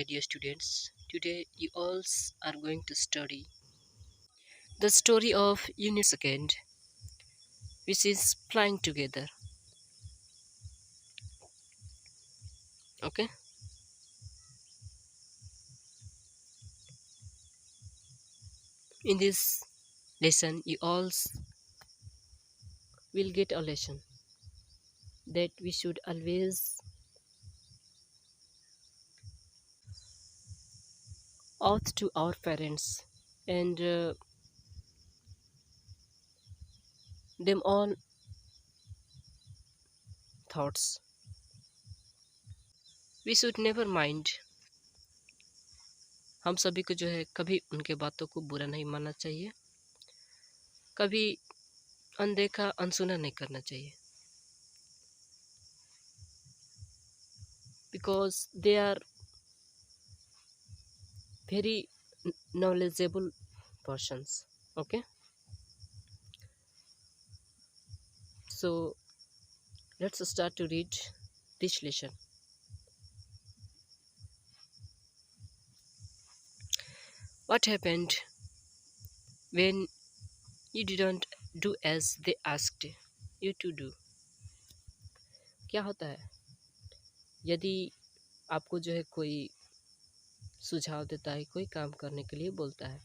my dear students. Today you all are going to study the story of Unit Second, which is Flying Together. Okay, in this lesson, you all will get a lesson that we should always oath to our parents and them all thoughts. We should never mind. हम सभी को जो है कभी उनके बातों को बुरा नहीं मानना चाहिए, कभी अनदेखा अनसुना नहीं करना चाहिए, because they are very knowledgeable persons. Okay, so let's start to read this lesson. What happened when you didn't do as they asked you to do? क्या होता है यदि आपको जो है कोई सुझाव देता है, कोई काम करने के लिए बोलता है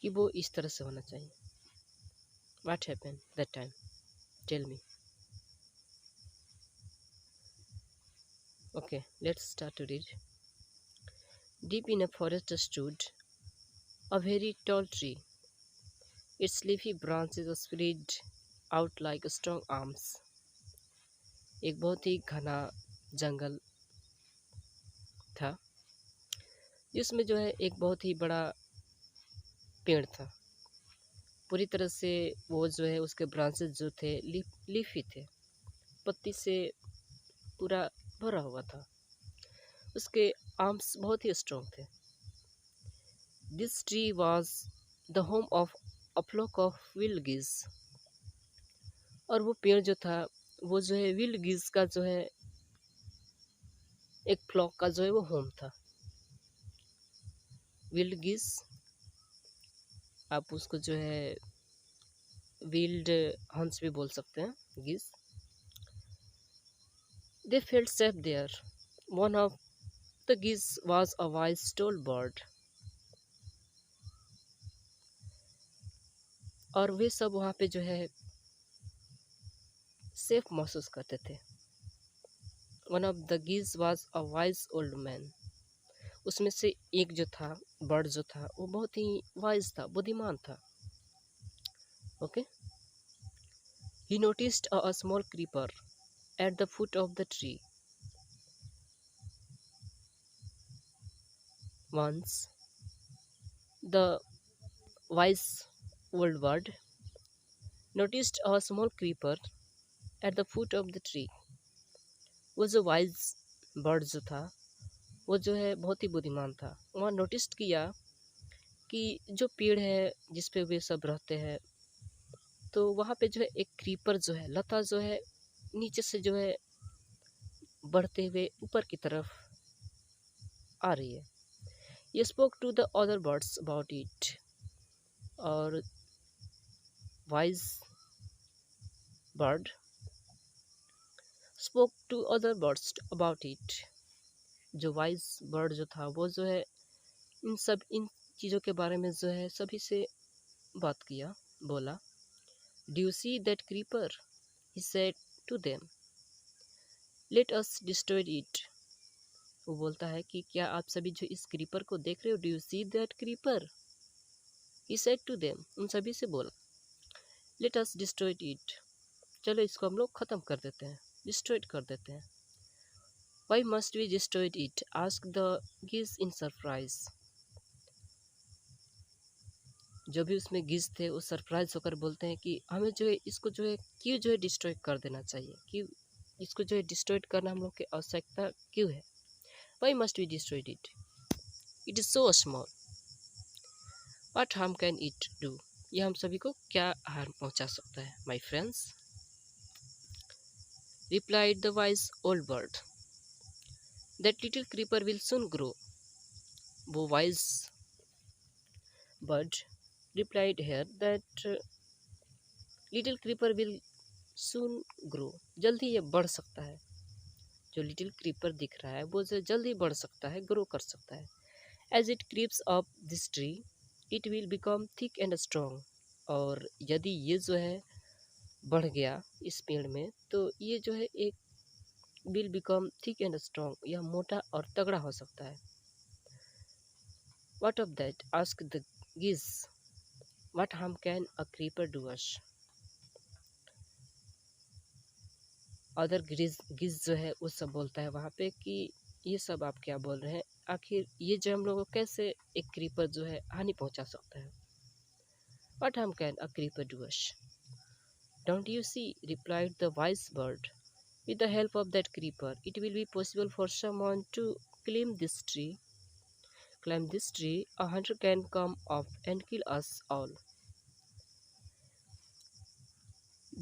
कि वो इस तरह से होना चाहिए? What happened that time? Tell me. Okay, let's start to read. Deep in a forest stood a very tall tree. Its leafy branches spread out like strong arms. एक बहुत ही घना जंगल था जिसमें जो है एक बहुत ही बड़ा पेड़ था। पूरी तरह से वो जो है उसके ब्रांचेस जो थे लीफी थे, पत्ती से पूरा भरा हुआ था। उसके आर्म्स बहुत ही स्ट्रॉन्ग थे। This tree was the home of a flock of wild geese. और वो पेड़ जो था वो जो है विल्ड गीज का जो है एक फ्लॉक का जो है वो होम था। विल्ड गीज, आप उसको जो है विल्ड हंस भी बोल सकते हैं, geese. They felt safe there. One of the geese was a wise tall bird. और वे सब वहाँ पे जो है सेफ महसूस करते थे। One of the geese was a wise old man. उसमें से एक जो था, बर्ड जो था, वो बहुत ही वाइज था, बुद्धिमान था। Okay, he noticed a small creeper at the foot of the tree. Once the wise old bird noticed a small creeper at the foot of the tree. वो जो वाइज बर्ड जो था वो जो है बहुत ही बुद्धिमान था। वहाँ नोटिस किया कि जो पेड़ है जिस पे वे सब रहते हैं, तो वहाँ पे जो है एक क्रीपर जो है, लता जो है नीचे से जो है बढ़ते हुए ऊपर की तरफ आ रही है। ये spoke to the other birds about it. और wise bird spoke to other birds about it. जो वाइज बर्ड जो था वो जो है इन चीज़ों के बारे में जो है सभी से बात किया, बोला। Do you see that creeper? He said to them, let us destroy it. वो बोलता है कि क्या आप सभी जो इस क्रीपर को देख रहे हो? Do you see that creeper? He said to them, उन सभी से बोला, लेट अस डिस्ट्रॉय इट। चलो इसको हम लोग ख़त्म कर देते हैं, डिस्ट्रॉय कर देते हैं। Why must we destroy it? Ask the geese in surprise. जो भी उसमें गिज थे वो सरप्राइज होकर बोलते हैं कि हमें जो है इसको जो है क्यों जो है डिस्ट्रॉय कर देना चाहिए, क्यों इसको जो है डिस्ट्रॉय करना हम लोग की आवश्यकता क्यों है? Why must we destroy it? It is so small, what harm can it do? यह हम सभी को क्या हार्म पहुंचा सकता है, my friends? Replied the wise old bird. That little creeper will soon grow. वो wise bird replied here that little creeper will soon grow. जल्द ही ये बढ़ सकता है. जो लिटिल क्रीपर दिख रहा है वो जो जल्दी बढ़ सकता है, ग्रो कर सकता है. As it creeps up this tree it will become thick and strong. और यदि ये जो है बढ़ गया इस पेड़ में तो ये जो है एक will become thick and strong, यह मोटा और तगड़ा हो सकता है. What of that ask the geese. What harm can a creeper do us. Other geese जो है वो सब बोलता है वहाँ पे कि ये सब आप क्या बोल रहे हैं, आखिर ये जो हम लोगों को कैसे एक क्रीपर जो है हानि पहुंचा सकता है. What harm can a creeper do us. Don't you see replied the wise bird. With the help of that creeper, it will be possible for someone to climb this tree. Climb this tree, a hunter can come up and kill us all.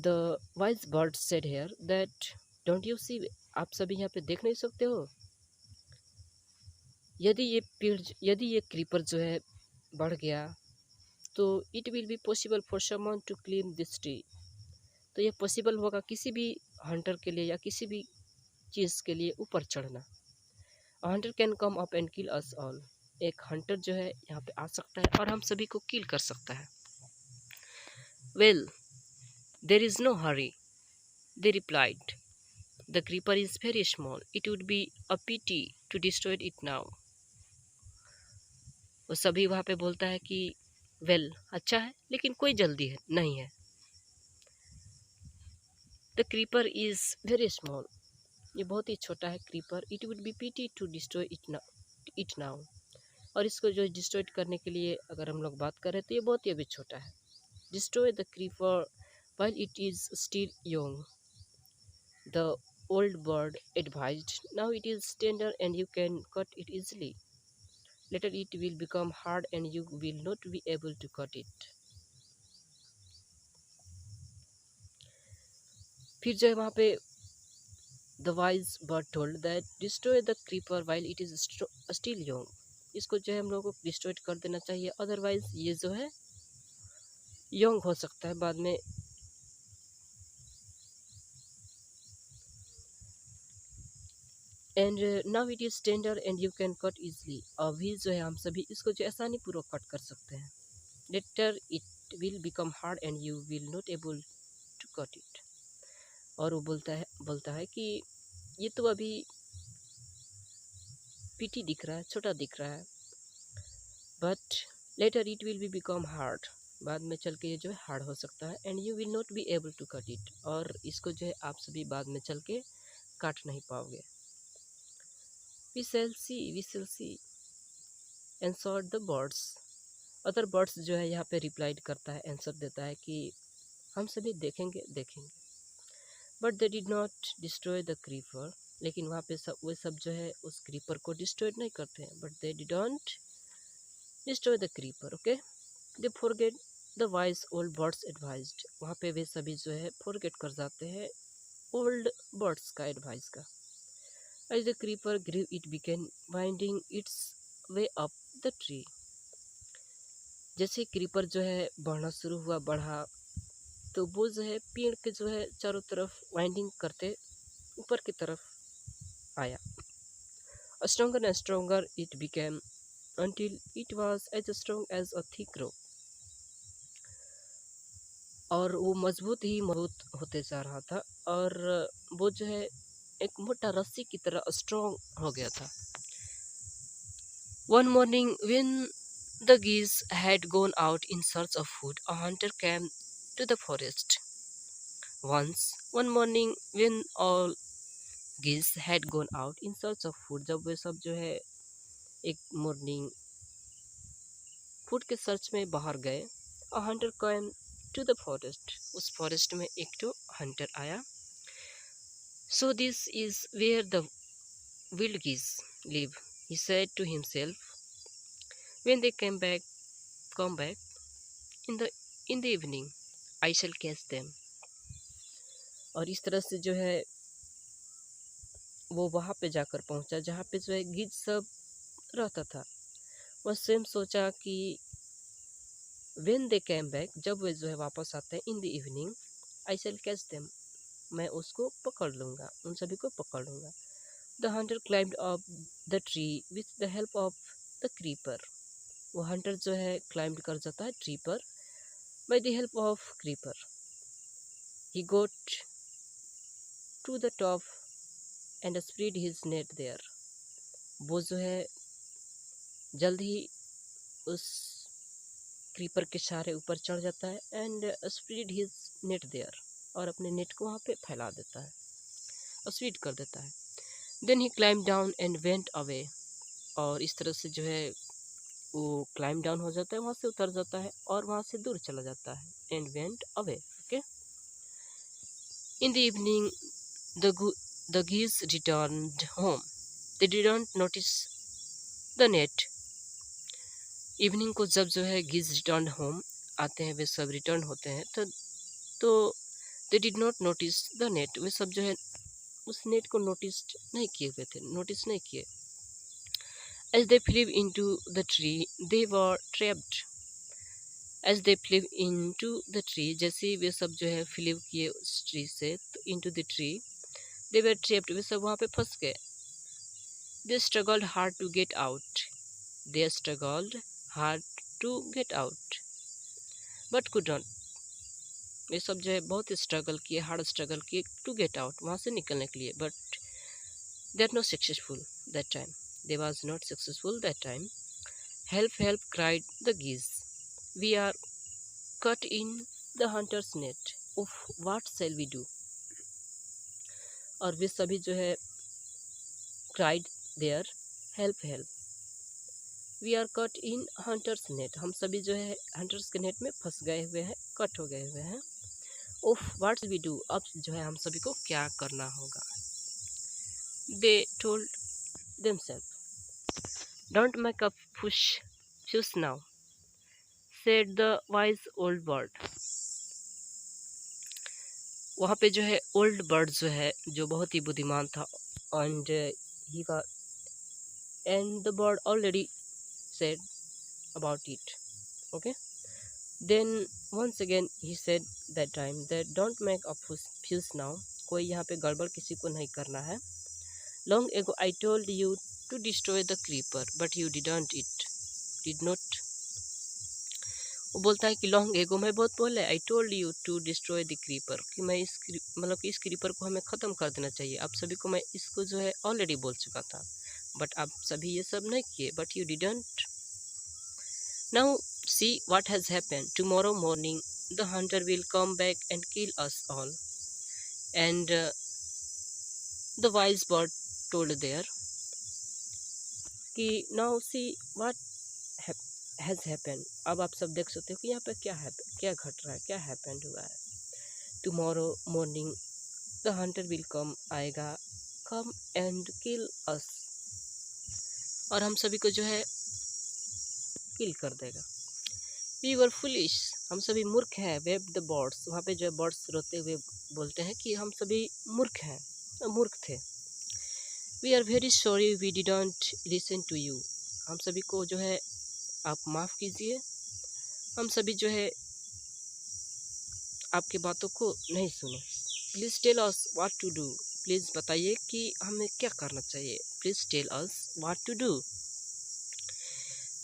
The wise bird said here that don't you see. आप सभी यहाँ पे देख नहीं सकते हो. यदि ये क्रीपर जो है बढ़ गया तो it will be possible for someone to climb this tree. तो ये पॉसिबल होगा किसी भी हंटर के लिए या किसी भी चीज़ के लिए ऊपर चढ़ना. A hunter can come up and kill us all. एक हंटर जो है यहाँ पे आ सकता है और हम सभी को किल कर सकता है. Well, there is no hurry, they replied. The creeper is very small. It would be a pity to destroy it now. वो सभी वहाँ पे बोलता है कि वेल अच्छा है लेकिन कोई जल्दी है नहीं है. The creeper is very small. ये बहुत ही छोटा है creeper. It would be pity to destroy it now. और इसको जो डिस्ट्रॉय करने के लिए अगर हम लोग बात करें तो ये बहुत ही अभी छोटा है. Destroy the creeper while it is still young, the old bird advised. Now it is tender and you can cut it easily. Later it will become hard and you will not be able to cut it. फिर जो है वहाँ पे the wise bird told that destroy the creeper while it is still young. इसको जो है हम लोगों को डिस्ट्रॉय कर देना चाहिए, अदरवाइज ये जो है यंग हो सकता है बाद में. And now it is tender and you can cut easily. अभी जो है हम सभी इसको जो आसानी पूर्वक कट कर सकते हैं. Later it will become hard and you will not able to cut it. और वो बोलता है कि ये तो अभी पीटी दिख रहा है, छोटा दिख रहा है, but later it will be become hard. बाद में चल के ये जो है हार्ड हो सकता है. And you will not be able to cut it. और इसको जो है आप सभी बाद में चल के काट नहीं पाओगे. We shall see, answered the birds. Other birds जो है यहाँ पे रिप्लाइड करता है, आंसर देता है कि हम सभी देखेंगे. But they did not destroy the creeper. लेकिन वहाँ पे वे सब जो है उस क्रीपर को डिस्ट्रॉय नहीं करते हैं. But they didn't destroy the creeper. Okay, they forget the wise old birds advised. वहाँ पे वे सभी जो है फॉरगेट कर जाते हैं ओल्ड बर्ड्स का एडवाइस का. As the creeper grew, it began winding its way up the tree. जैसे क्रीपर जो है बढ़ना शुरू हुआ, बढ़ा, तो वो जो है पेड़ के जो है चारों तरफ वाइंडिंग करते ऊपर की तरफ आया. Stronger and stronger it became until it was as strong as a thick rope. और वो मजबूत ही मजबूत होते जा रहा था और वो जो है एक मोटा रस्सी की तरह स्ट्रॉन्ग हो गया था. One morning, when the geese had gone out in search of food, a hunter came to the forest. One morning, when all geese had gone out in search of food, जब वे सब जो है एक morning food के search में बाहर गए, a hunter came to the forest. उस फॉरेस्ट में एक तो हंटर आया. So this is where the wild geese live, he said to himself. When they come back in the evening, I shall catch them. और इस तरह से जो है वो वहाँ पे जाकर पहुँचा जहाँ पे जो है गिद्ध सब रहता था। वह स्वयं सोचा कि व्हेन दे कैम बैक, जब वे जो है वापस आते हैं, in the evening I shall catch them, मैं उसको पकड़ लूँगा, उन सभी को पकड़ लूँगा। The hunter climbed up the tree with the help of the creeper, वो हंटर जो है क्लाइम्ब कर जाता है ट्री पर by the help of creeper. He got to the top and spread his net there, वो जो है जल्द ही उस क्रीपर के सहारे ऊपर चढ़ जाता है and spread his net there, और अपने नेट को वहाँ पे फैला देता है, स्प्रेड कर देता है। Then he climb down and went away, और इस तरह से जो है वो क्लाइम डाउन हो जाता है, वहाँ से उतर जाता है और वहाँ से दूर चला जाता है, and went away. Okay, in the evening the geese returned home, they didn't notice the net। Evening को जब जो है geese returned home आते हैं, वे सब रिटर्न होते हैं, तो they did not notice the net, वे सब जो है उस नेट को नोटिस नहीं किए हुए थे, नोटिस नहीं किए। As they flew into the tree, they were trapped। As they flew into the tree, जैसे ही वे सब जो है फ्लीव किए उस ट्री से, तो into the tree, they were trapped, वे सब वहाँ पे फंस गए। They struggled hard to get out, they struggled hard to get out, but could not। वे सब जो है बहुत स्ट्रगल किए, हार्ड स्ट्रगल किए टू गेट आउट, वहाँ से निकलने के लिए, but they are not successful that time, they was not successful that time। Help, help, cried the geese, we are caught in the hunter's net, of what shall we do। और वे सभी जो है cried there, help, help, we are caught in hunter's net, हम सभी जो है hunters के net में फंस गए हुए हैं, कट हो गए हुए हैं। of what shall we do, अब जो है हम सभी को क्या करना होगा। they told themselves, don't make a fuss now, said the wise old bird। वहाँ पे जो है ओल्ड बर्ड जो है, जो बहुत ही बुद्धिमान था, and he and the bird already said about it. Okay, then once again he said that time that don't make a fuss now, कोई यहाँ पे गड़बड़ किसी को नहीं करना है। Long ago I told you to destroy the creeper but you did not. वो बोलता है कि लॉन्ग एगो, मैं बहुत पहले, I told you to destroy the creeper, कि मैं इस मतलब कि इस क्रीपर को हमें ख़त्म कर देना चाहिए। आप सभी को मैं इसको जो है ऑलरेडी बोल चुका था, बट आप सभी ये सब नहीं किए, but you didn't. Now see what has happened, tomorrow morning the hunter will come back and kill us all, and the wise bird told there कि now see what has happened, अब आप सब देख सकते हो कि यहाँ पर क्या घट रहा है, क्या हैपेंड हुआ है। Tomorrow morning the hunter will कम, आएगा, कम एंड किल अस, और हम सभी को जो है किल कर देगा। वी वर फुलिश, हम सभी मूर्ख हैं। वेब द बर्ड्स, वहाँ पे जो है बर्ड्स रोते हुए बोलते हैं कि हम सभी मूर्ख हैं, मूर्ख थे। We are very sorry we didn't listen to you, हम सभी को जो है आप माफ़ कीजिए, हम सभी जो है आपकी बातों को नहीं सुने। Please tell us what to do, please बताइए कि हमें क्या करना चाहिए। Please tell us what to do.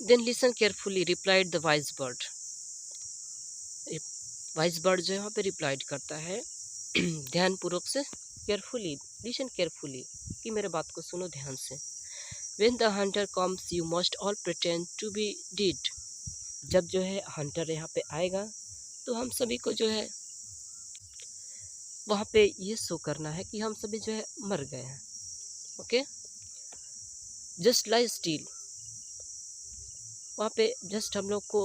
Then listen carefully replied the wise bird, wise bird जो है वहाँ पे रिप्लाइड करता है ध्यानपूर्वक से, केयरफुली, लिसन केयरफुली, कि मेरे बात को सुनो ध्यान से। When the hunter comes you must all pretend to be dead, जब जो है हंटर यहाँ पे आएगा तो हम सभी को जो है वहाँ पे ये शो करना है कि हम सभी जो है मर गए हैं। ओके, जस्ट लाई स्टिल, वहाँ पे जस्ट हम लोग को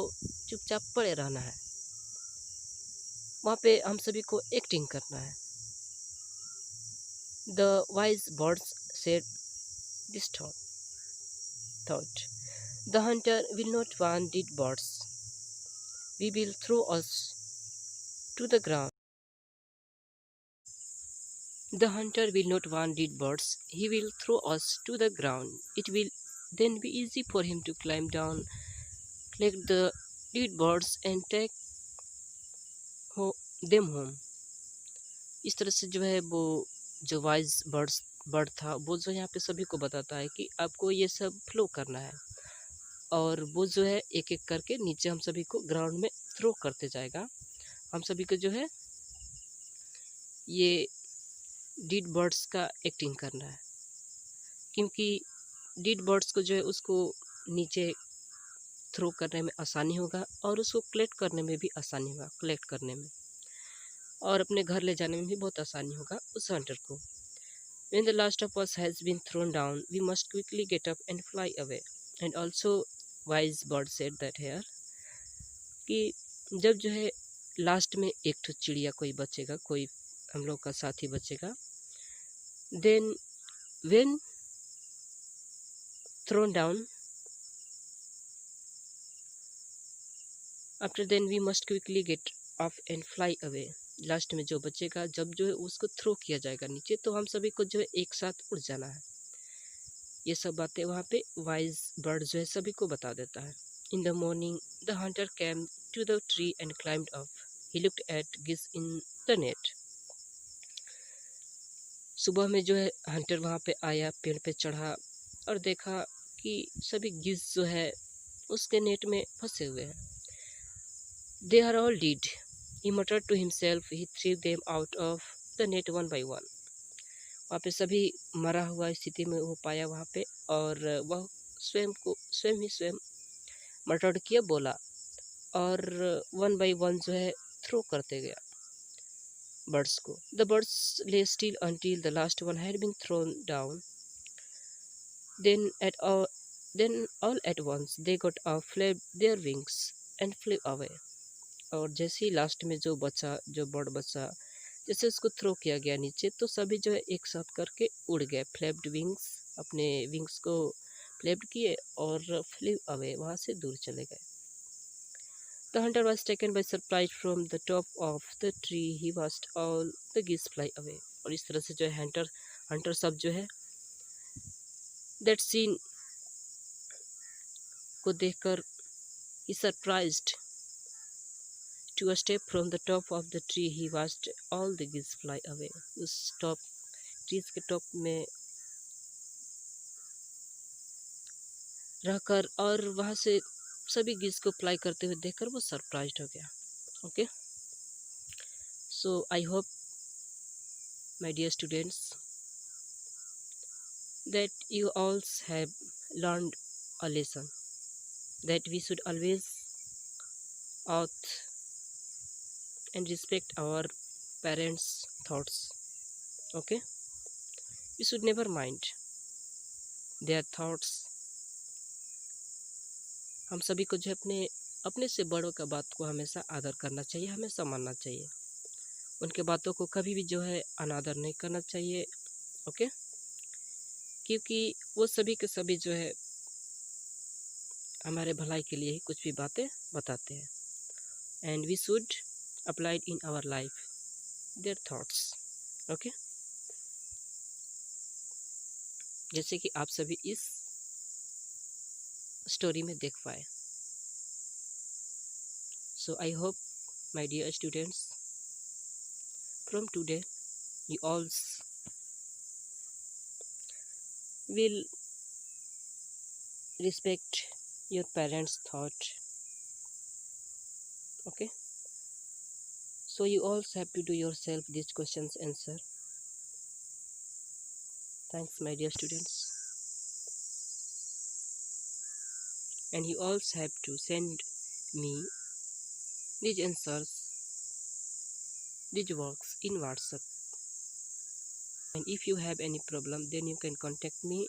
चुपचाप पड़े रहना है, वहाँ पे हम सभी को एक्टिंग करना है। The wise birds said this thought, the hunter will not want dead birds, we will throw us to the ground। The hunter will not want dead birds. He will throw us to the ground. It will then be easy for him to climb down, collect the dead birds and take ho- them home. इस तरह से जो है वो जो wise bird था वो जो यहाँ पे सभी को बताता है कि आपको ये सब फ्लो करना है, और वो जो है एक एक करके नीचे हम सभी को ग्राउंड में थ्रो करते जाएगा। हम सभी को जो है ये डीड बर्ड्स का एक्टिंग करना है, क्योंकि डीड बर्ड्स को जो है उसको नीचे थ्रो करने में आसानी होगा और उसको कलेक्ट करने में भी आसानी होगा, कलेक्ट करने में और अपने घर ले जाने में भी बहुत आसानी होगा उस हंटर को। When the last of us has been thrown down, we must quickly get up and fly away. And also, wise bird said that here कि जब जो है लास्ट में एक तो चिड़िया कोई बचेगा, कोई हम लोग का साथी बचेगा, then when thrown down, after then we must quickly get off and fly away. Last में जो बचेगा जब जो है उसको थ्रो किया जाएगा नीचे, तो हम सभी को जो है एक साथ उड़ जाना है। ये सब बातें वहाँ पे वाइज बर्ड जो है सभी को बता देता है। In the morning the hunter came to the tree and climbed up. He looked at geese in the net. सुबह में जो है हंटर वहाँ पे आया, पेड़ पे चढ़ा और देखा कि सभी गिस जो है उसके नेट में फंसे हुए हैं। They are all dead, he muttered to himself. He threw them out of the net one by one. वहाँ पे सभी मरा हुआ स्थिति में वो पाया वहाँ पे, और वह स्वयं मटर्ड किया, बोला, और वन बाई वन जो है थ्रो करते गया बर्ड्स को। द बर्ड्स ले still until the last one had been thrown down. Then at all, then all at once they got up, flapped their wings and flew away. और जैसे ही last में जो बचा, जो बर्ड बचा, जैसे उसको थ्रो किया गया नीचे, तो सभी जो है एक साथ करके उड़ गए। फ्लैप्ड विंग्स, अपने विंग्स को फ्लैप्ड किए और फ्लू अवे, वहाँ से दूर चले गए। The hunter was taken by surprise from the top of the tree. He watched all the geese fly away. और इस तरह से जो है हंटर सब जो है that scene को देखकर he surprised to a step from the top of the tree. He watched all the geese fly away. उस टॉप ट्रीज के टॉप में रहकर और वहाँ से सभी गीस को फ्लाई करते हुए देखकर वो सरप्राइज्ड हो गया। Okay, so I hope my dear students that you all have learned a lesson that we should always oath and respect our parents' thoughts. Okay, we should never mind their thoughts. हम सभी को जो अपने अपने से बड़ों का बात को हमेशा आदर करना चाहिए, हमेशा मानना चाहिए। उनके बातों को कभी भी जो है अनादर नहीं करना चाहिए। ओके, क्योंकि वो सभी के सभी जो है हमारे भलाई के लिए ही कुछ भी बातें बताते हैं, and we should apply in our life their thoughts. Okay, जैसे कि आप सभी इस स्टोरी में देख पाए। So I hope my dear students, from today you all will respect your parents' thought. Okay, so you also have to do yourself these questions answer. Thanks my dear students, and you also have to send me these answers, these works in WhatsApp. And if you have any problem, then you can contact me